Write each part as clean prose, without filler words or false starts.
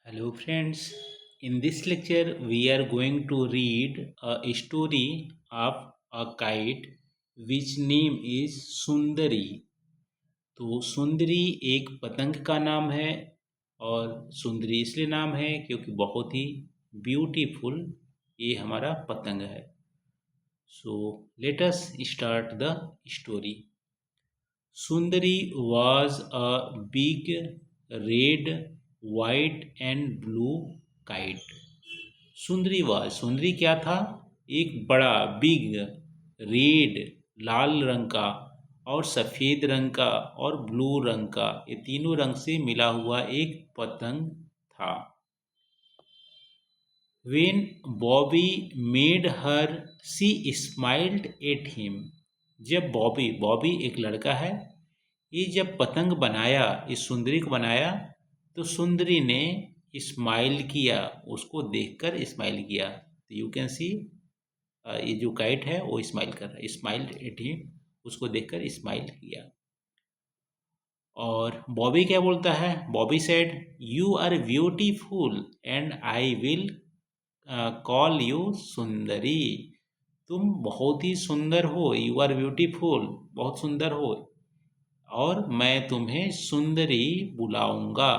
Hello friends, in this lecture we are going to read a story of a kite which name is Sundari। तो सुंदरी एक पतंग का नाम है और सुंदरी इसलिए नाम है क्योंकि बहुत ही ब्यूटीफुल ये हमारा पतंग है। So let us start the story. Sundari was a big red, white and blue kite. सुंदरी क्या था? एक बड़ा बिग रेड लाल रंग का और सफ़ेद रंग का और ब्लू रंग का, ये तीनों रंग से मिला हुआ एक पतंग था। When Bobby made her, she smiled at him. जब बॉबी एक लड़का है, ये जब पतंग बनाया, इस सुंदरी को बनाया, तो सुंदरी ने स्माइल किया, उसको देखकर स्माइल किया। तो यू कैन सी ये जो काइट है वो स्माइल कर रहा है, स्माइल एट हिम, उसको देखकर स्माइल किया। और बॉबी क्या बोलता है? Bobby said you are beautiful and I will call you Sundari. तुम बहुत ही सुंदर हो, यू आर ब्यूटीफुल, बहुत सुंदर हो, और मैं तुम्हें सुंदरी बुलाऊंगा,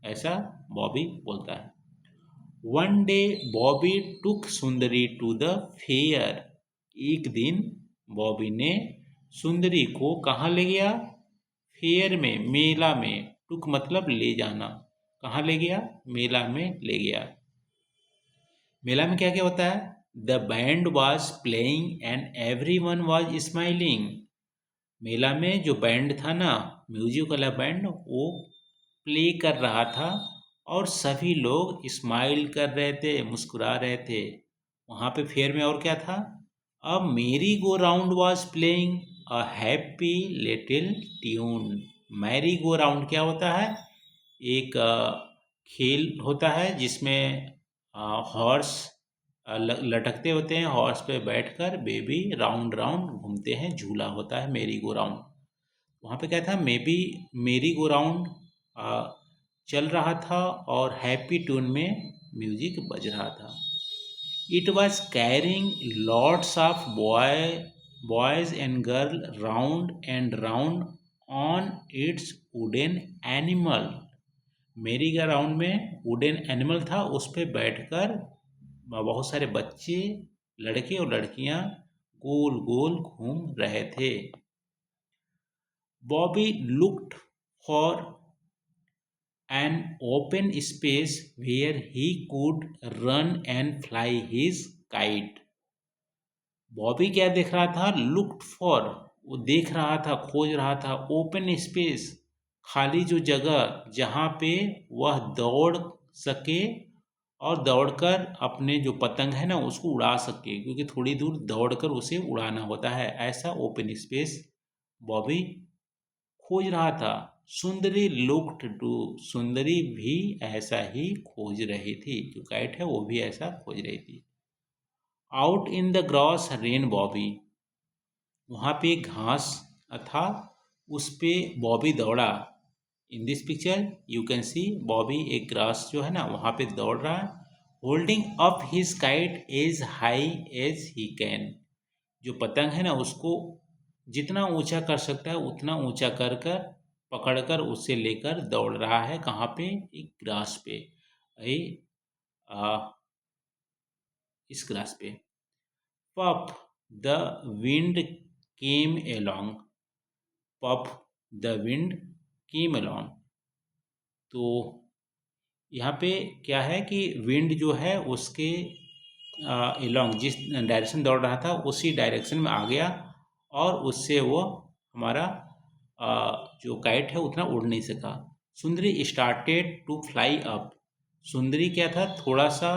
ऐसा बॉबी बोलता है। One day Bobby took Sundari to the fair. एक दिन बॉबी ने सुंदरी को कहाँ ले गया? फेयर में, मेला में। टुक मतलब ले जाना। कहाँ ले गया? मेला में ले गया। मेला में क्या क्या होता है? The band was playing and everyone was smiling. मेला में जो बैंड था ना, म्यूजिक वाला बैंड, वो प्ले कर रहा था और सभी लोग स्माइल कर रहे थे, मुस्कुरा रहे थे। वहाँ पे फेयर में और क्या था? अ मेरी go round was playing a happy little tune. Merry go round क्या होता है? एक खेल होता है जिसमें हॉर्स लटकते होते हैं, हॉर्स पे बैठकर बेबी राउंड राउंड घूमते हैं, झूला होता है मेरी गो राउंड। वहाँ पे क्या था? मेरी गो राउंड चल रहा था और हैप्पी ट्यून में म्यूजिक बज रहा था। It was carrying lots of boys and girl round and round on it's wooden animal. मेरी का राउंड में वुडन एनिमल था, उस पर बैठकर बहुत सारे बच्चे, लड़के और लड़कियां गोल गोल घूम रहे थे। Bobby looked for an open space where he could run and fly his kite. Bobby क्या देख रहा था? लुक्ड फॉर, वो देख रहा था, खोज रहा था ओपन स्पेस, खाली जो जगह जहाँ पे वह दौड़ सके और दौड़कर अपने जो पतंग है ना उसको उड़ा सके, क्योंकि थोड़ी दूर दौड़कर उसे उड़ाना होता है। ऐसा ओपन स्पेस बॉबी खोज रहा था। सुंदरी लुक्ड टू, सुंदरी भी ऐसा ही खोज रही थी, जो काइट है वो भी ऐसा खोज रही थी। Out in the grass rain Bobby, वहाँ पे घास था, उस पे बॉबी दौड़ा। In this picture you can see Bobby एक ग्रास जो है ना वहाँ पे दौड़ रहा है, holding up his kite as high as he can. जो पतंग है ना उसको जितना ऊंचा कर सकता है उतना ऊंचा कर कर पकड़कर उसे लेकर दौड़ रहा है। कहाँ पे? एक ग्रास पे, ए, इस ग्रास पे। Puff the wind came along, puff the wind came along. तो यहाँ पे क्या है कि विंड जो है उसके एलोंग, जिस डायरेक्शन दौड़ रहा था उसी डायरेक्शन में आ गया, और उससे वो हमारा जो काइट है उतना उड़ नहीं सका। सुंदरी स्टार्टेड टू फ्लाई अप, सुंदरी क्या था? थोड़ा सा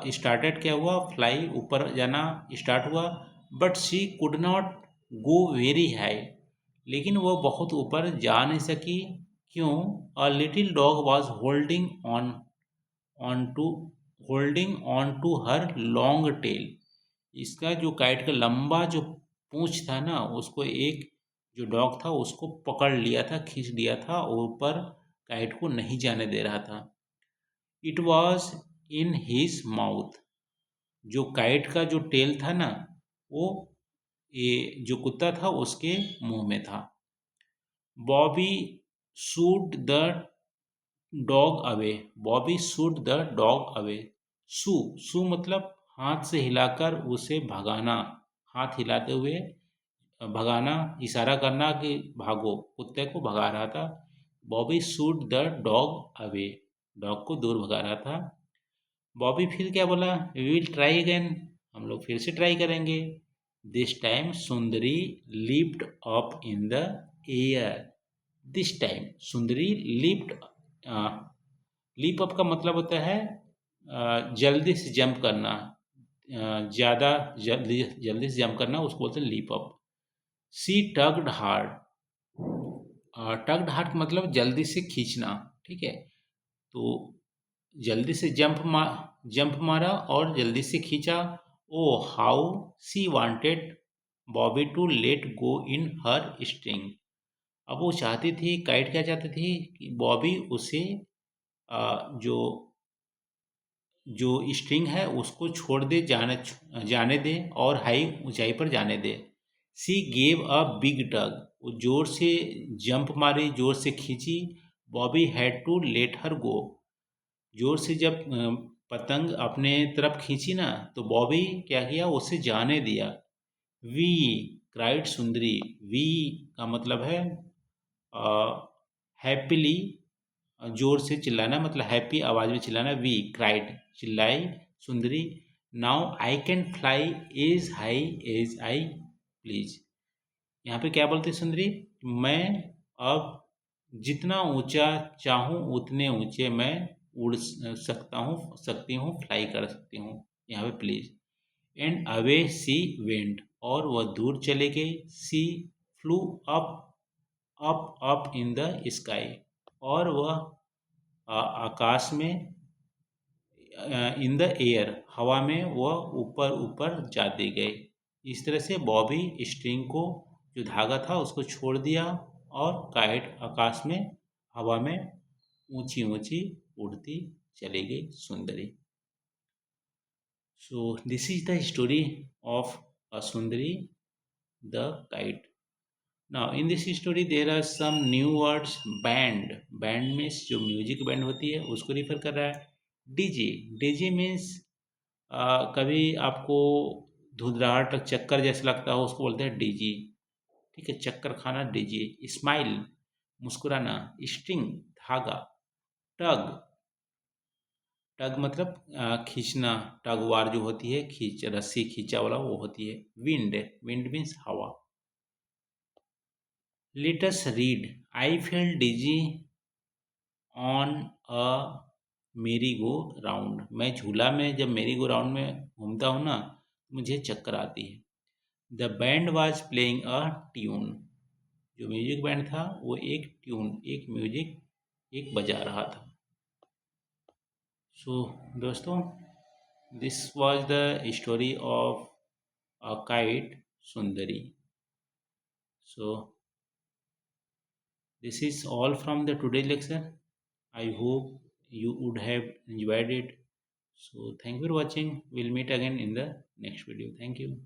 स्टार्टेड क्या हुआ? फ्लाई, ऊपर जाना स्टार्ट हुआ। But she could not go very high, लेकिन वो बहुत ऊपर जा नहीं सकी। क्यों? A little dog was on to holding on to her long tail. इसका जो काइट का लंबा जो पूंछ था ना, उसको एक जो डॉग था उसको पकड़ लिया था, खींच लिया था और ऊपर काइट को नहीं जाने दे रहा था। It was in his mouth. जो काइट का जो टेल था ना, वो ये जो कुत्ता था उसके मुंह में था। Bobby shooed the dog away. Bobby shooed the dog away. Shoo, shoo मतलब हाथ से हिलाकर उसे भगाना। हाथ हिलाते हुए भगाना, इशारा करना कि भागो, कुत्ते को भगा रहा था। Bobby shooed the dog away. Dog को दूर भगा रहा था। बॉबी फिर क्या बोला, वी विल ट्राई अगेन। हम लोग फिर से ट्राई करेंगे। This time Sundari lift up in the air. This time Sundari lift. Leap up का मतलब होता है जल्दी से जंप करना। ज़्यादा जल्दी जल्दी से जंप करना, उसको बोलते हैं लीप अप। सी टग्ड हार्ड। टग्ड हार्ड मतलब जल्दी से खींचना। ठीक है, तो जल्दी से जंप मारा और जल्दी से खींचा। Oh how she wanted Bobby to let go in her string. अब वो चाहती थी, काइट क्या चाहती थी कि बॉबी उसे जो जो स्ट्रिंग है उसको छोड़ दे, जाने दे और हाई ऊंचाई पर जाने दे। सी गेव अ बिग टग। वो जोर से जंप मारी, जोर से खींची। Bobby had to let her go. जोर से जब पतंग अपने तरफ खींची ना, तो बॉबी क्या किया, उसे जाने दिया। We cried Sundari. वी का मतलब है हैप्पीली, जोर से चिल्लाना, मतलब हैप्पी आवाज में चिल्लाना। वी क्राइड, चिल्लाई Sundari. Now I can fly as high as I please. यहाँ पे क्या बोलते सुंदरी, मैं अब जितना ऊंचा चाहूँ उतने ऊंचे मैं उड़ सकती हूँ, फ्लाई कर सकती हूँ। यहाँ पे please. And away she went, और वह दूर चले गई। She flew up up up in the sky, और वह आकाश में, इन द एयर हवा में वह ऊपर ऊपर जाते गए। इस तरह से बॉबी स्ट्रिंग को, जो धागा था उसको छोड़ दिया, और काइट आकाश में, हवा में ऊंची ऊंची उड़ती चली गई Sundari. So this is the story of a Sundari the kite. Now, in this story, there are some new words. Band. Band means जो म्यूजिक बैंड होती है उसको रिफर कर रहा है। डीजे। डीजे मीन्स कभी आपको धुंधलाहट, चक्कर जैसा लगता हो, उसको बोलते हैं डीजी। ठीक है, चक्कर खाना डीजे। स्माइल, मुस्कुराना। स्ट्रिंग, धागा। टग, टग मतलब खींचना। टग वार जो होती है, खींच, रस्सी खींचा वाला, वो होती है। विंड। विंड मीन्स हवा। Let us read. I felt dizzy on a मेरी गो राउंड। मैं झूला में जब मेरी गो राउंड में घूमता हूँ ना, मुझे चक्कर आती है। The band was playing a tune. जो म्यूजिक बैंड था वो एक ट्यून, एक म्यूजिक, एक बजा रहा था। सो दोस्तों, this was the story of a kite Sundari. So this is all from the today lecture. I hope you would have enjoyed it. So thank you for watching. We'll meet again in the next video. Thank you.